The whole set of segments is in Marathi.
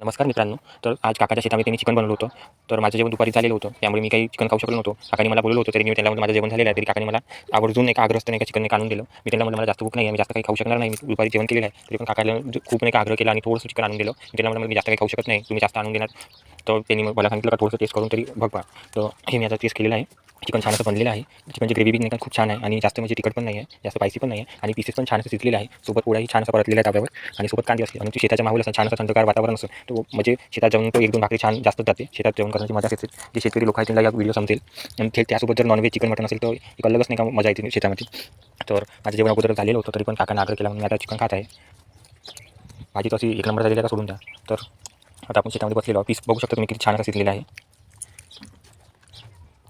नमस्कार मित्रांनो. तर आज काकाच्या शेतामध्ये त्यांनी चिकन बनवलं होतं. तर माझं जेवण दुपारी झालेलं होतं, त्यामुळे मी काही चिकन खाऊ शकलो नव्हतो. काकांनी मला बोलवलं होतं, तरी मी त्यांना म्हणलं माझं जेवण झालेलं आहे. तरी काकांनी मला आवर्जून आग्रहस्थ चिकन आणून दिलं. मी त्यांना म्हणलं मला जास्त भूक नाही आहे, मी जास्त काही खाऊ शकणार नाही, मी दुपारी जेवण केलेलं आहे. तरी पण काकाला खूप आग्रह केला आणि थोडंसं चिकन आणून दिलं. मी त्यांना म्हणलं मी जास्त काही खाऊ शकत नाही, तुम्ही जास्त आणून देणार. तर त्यांनी मला सांगितलं का थोडंसं टेस्ट करून तरी बघा. तर हे मी आता टेस्ट केलेलं आहे. चिकन छान असं बनलेलं आहे. चिकनची ग्रेव्ही बी खूप छान आहे आणि जास्त म्हणजे तिखट पण नाही आहे, जास्त स्पायसी पण नाही आहे आणि पीसेस पण छान असं शिजलेलं आहे. सोबत पोळ्याही छान असं परतलेला आहे ताब्यावर आणि सोबत कांदे असते आणि शेताच्या माहोल असं छान असं थंडगार वातावरण असतं. तो म्हणजे शेतात जाऊन तो 1-2 भाकरी छान जास्त जाते. शेतात जेवण करण्याची मजा असते. जे शेतकरी लोक आहेत त्यांना या व्हिडिओ समजेल आणि थेट त्यासोबत जर नॉनव्हेज चिकन मटन असेल तर एक अलगच नाही का मजा येते शेतामध्ये. तर माझं जेवण अगोदर झालेलं होतं, तरी पण काकांना आग्रह केला म्हणून मी आता चिकन खात आहे. भाजी तशी एक नंबर झालेली आहे, सोडून द्या. तर आता आपण शेतामध्ये बसलेलो पीस बघू शकता तुम्ही किती छान असं शिजलेलं आहे.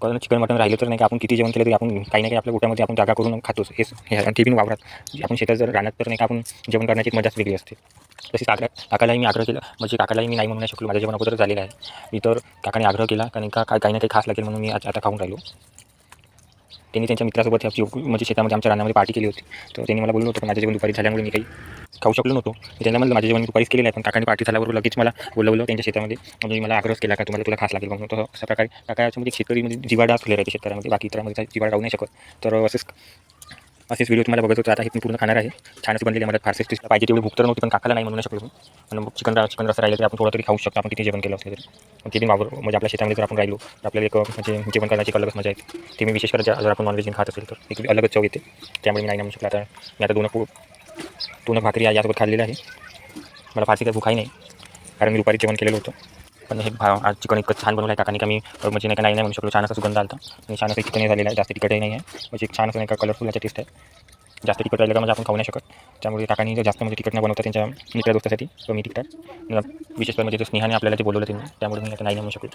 कारण चिकन मटन राहिलं तर नाही का आपण किती जेवण केलं तरी आपण काही ना काही आपल्या पोटामध्ये आपण जागा करून खातोच. हे आणि ते पण वावरात आपण शेतात जर राहण्यात तर नाही का आपण जेवण करण्याची मजाच वेगळी असते. तसेच काकालाही मी आग्रह केला, म्हणजे काकालाही मी नाही म्हणू नाही शकलो, माझ्या जेवण अगोदर झालेलं आहे. मी तर काकाने आग्रह केला कारण का काही ना काही खास लागेल म्हणून मी आता खाऊन राहिलो. त्यांनी त्यांच्या मित्रासोबत म्हणजे शेतामध्ये आमच्या रानामध्ये पार्टी केली होती. तर त्यांनी मला बोललं होतं, माझ्या जेवण दुपारी झाल्यामुळे मी काही खाऊ शकलो नव्हतो. मी त्यांना म्हणलं माझं जेवण दुपारीच केलेलं आहे, पण काकांनी पार्टी झाल्यावर लगेच मला बोलवलं त्यांच्या शेतामध्ये. म्हणजे मला आग्रह केला का तुला खास लागेल म्हणून. तर अशा प्रकारे काकाच्यामध्ये शेतकरी म्हणजे जिवाडा असलेला राहते शेतकऱ्यामध्ये, बाकी इतरांमध्ये जिवाडा राहू नाही शकत. तर असेच व्हिडिओ तुम्हाला बघत होतो. आता हे मी पूर्ण खाणार आहे. छान अशी बनलेली आहे. मला फारसे टेस्ट पाहिजे तेवढी भूक तर नव्हती, पण काकाला नाही म्हणू शकलो मी. आणि चिकन रस्सा राहिलं तरी आपण थोडं तरी खाऊ शकतो, आपण किती जेवण केलं असलं तरी. पण ते म्हणजे आपल्या शेतामध्ये जर आपण राहिलो तर आपल्याला एक म्हणजे जेवण करण्याची एक अलगच मजा येते. ते मी विशेष जर आपण नॉनव्हेज खात असेल तर एक अलगच चव येते. त्यामुळे मी नाही म्हणू शकलो. आता मी आता दोन भाकरी यासोबत खाल्लेलं आहे. मला फारशी काही भूक नाही, कारण मी दुपारी जेवण केलेलं होतं. पण हे आज चिकन इतकं छान बनवलं आहे काकाने का मी म्हणजे नाही म्हणू शकलो. छान असा सुगंध आला आणि छान असं चिकन झालेलं आहे. जास्त तिखटही नाही आहे, म्हणजे छान असं कलरफुल याचा टेस्ट आहे. जास्त तिखट राहिलं का म्हणजे आपण खाऊ नाही शकत. त्यामुळे काकांनी जर जास्त म्हणजे तिखट न बनवता त्यांच्या मित्र दोस्तासाठी कमी तिखट विशेष म्हणजे स्नेहाने आपल्याला ते बोलवलं त्यांनी, त्यामुळे मी आता नाही म्हणू शकलो.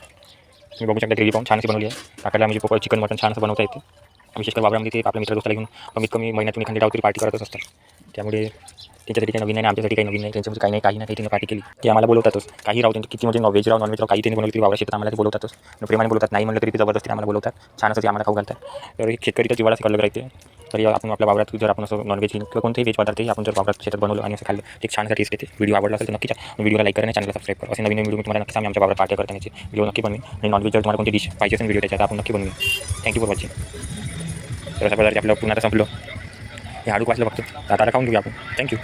मी बघू शकता ग्रेव्ही पाहून छान अशी बनवली आहे. काकाला म्हणजे चिकन मटन छान असं बनवता येते. विशेष वावरामध्ये ते आपल्या मित्र दोस्ताला घेऊन कमीत कमी महिन्यातून एखादी डाव तरी पार्टी करतच असतात. त्यामुळे त्यांच्यासाठी काही नवीन नाही, आमच्यासाठी काही नवीन नाही. त्यांच्यामध्ये काही ना काही त्यांनी पार्टी केली ते आम्हाला बोलवतातच. काही राहू त्यांची किती म्हणजे व्हेज राहू नॉनव्हेज राहू काही त्यांनी बनवली तरी वावरा शेतात आम्हाला ते बोलवतातच. प्रेमाने बोलवतात, नाही म्हणलं तरी ते जबरदस्ती आम्हाला बोलवतात. छान असं ते आम्हाला खाऊ घालतात. तर एक शेतकरीचा जिव्हाळा अलग राहते. तरी आपण आपल्या वावरात जर आपण असं नॉनव्हेज किंवा कोणतेही व्हेज पदार्थही आपण जर वावरात शेतात बनवलं आणि असं खाल्लं एक छान टेस्ट येते. व्हिडिओ आवडला असेल तर नक्कीच व्हिडिओला लाईक करा आणि चॅनलला सबस्क्राईब करा. असे नवीन व्हिडिओ तुम्हाला नक्कीच आम्ही आमच्या वावरात पार्टी करतानाचे व्हिडिओ नक्की बनवेन. आणि नॉनव्हेज जर तुम्हाला कोणती डिश पाहिजे असेल व्हिडिओ त्याच्यात आपण नक्की बनवेन. Thank you for watching. तर अशा प्रकारे आपलं पुन्हा आता संपलं. हे हाडूक वाचलं फक्त, आता खाऊन घेऊया आपण. थँक्यू.